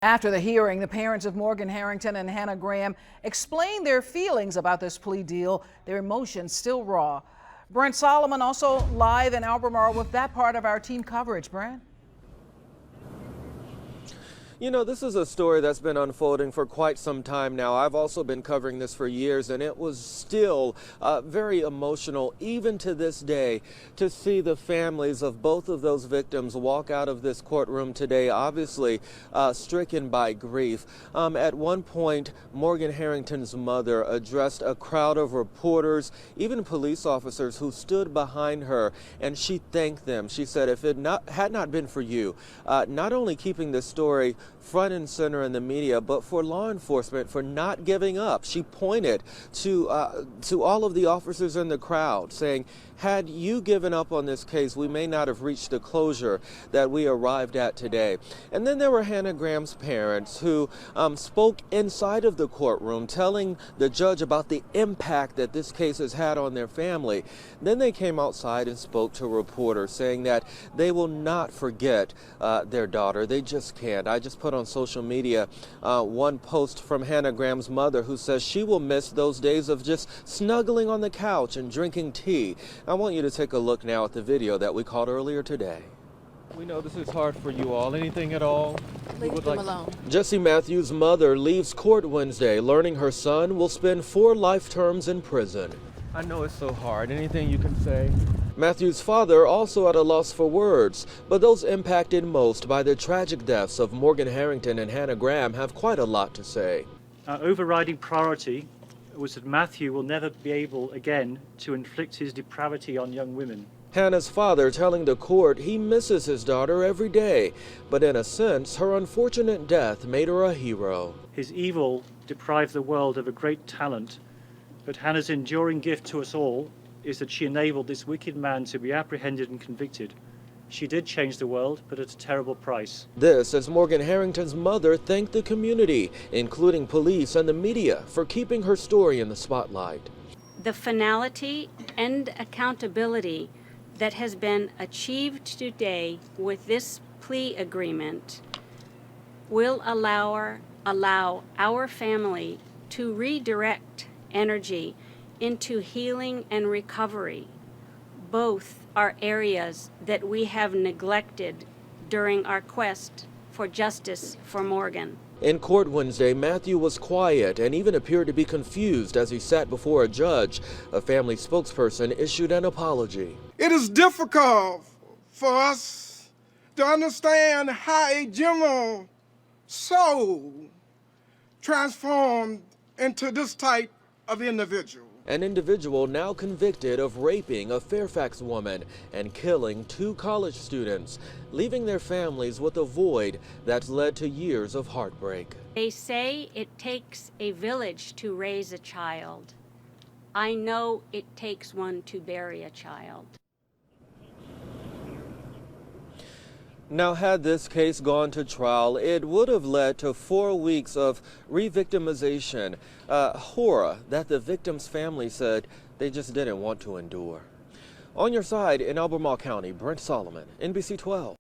After the hearing, the parents of Morgan Harrington and Hannah Graham explained their feelings about this plea deal, their emotions still raw. Brent Solomon also live in Albemarle with that part of our team coverage. Brent? You know, this is a story that's been unfolding for quite some time now. I've also been covering this for years, and it was still very emotional, even to this day, to see the families of both of those victims walk out of this courtroom today, obviously stricken by grief. At one point, Morgan Harrington's mother addressed a crowd of reporters, even police officers who stood behind her, and she thanked them. She said, if it had not been for you, not only keeping this story front and center in the media, but for law enforcement for not giving up. She pointed to all of the officers in the crowd, saying, had you given up on this case, we may not have reached the closure that we arrived at today. And then there were Hannah Graham's parents who spoke inside of the courtroom, telling the judge about the impact that this case has had on their family. Then they came outside and spoke to reporters, saying that they will not forget their daughter. They just can't. I just put on social media one post from Hannah Graham's mother, who says she will miss those days of just snuggling on the couch and drinking tea. I want you to take a look now at the video that we caught earlier today. We know this is hard for you all. Anything at all? Leave them alone. Jesse Matthews' mother leaves court Wednesday, learning her son will spend 4 life terms in prison. I know it's so hard. Anything you can say? Matthews' father also at a loss for words, but those impacted most by the tragic deaths of Morgan Harrington and Hannah Graham have quite a lot to say. Our overriding priority was that Matthew will never be able again to inflict his depravity on young women. Hannah's father telling the court he misses his daughter every day, but in a sense, her unfortunate death made her a hero. His evil deprived the world of a great talent, but Hannah's enduring gift to us all is that she enabled this wicked man to be apprehended and convicted. She did change the world, but at a terrible price. This as Morgan Harrington's mother thanked the community, including police and the media, for keeping her story in the spotlight. The finality and accountability that has been achieved today with this plea agreement will allow our family to redirect energy into healing and recovery. Both are areas that we have neglected during our quest for justice for Morgan. In court Wednesday, Matthew was quiet and even appeared to be confused as he sat before a judge. A family spokesperson issued an apology. It is difficult for us to understand how a general soul transformed into this type of individual. An individual now convicted of raping a Fairfax woman and killing 2 college students, leaving their families with a void that's led to years of heartbreak. They say it takes a village to raise a child. I know it takes one to bury a child. Now, had this case gone to trial, it would have led to 4 weeks of re-victimization, horror that the victim's family said they just didn't want to endure. On your side in Albemarle County, Brent Solomon, NBC 12.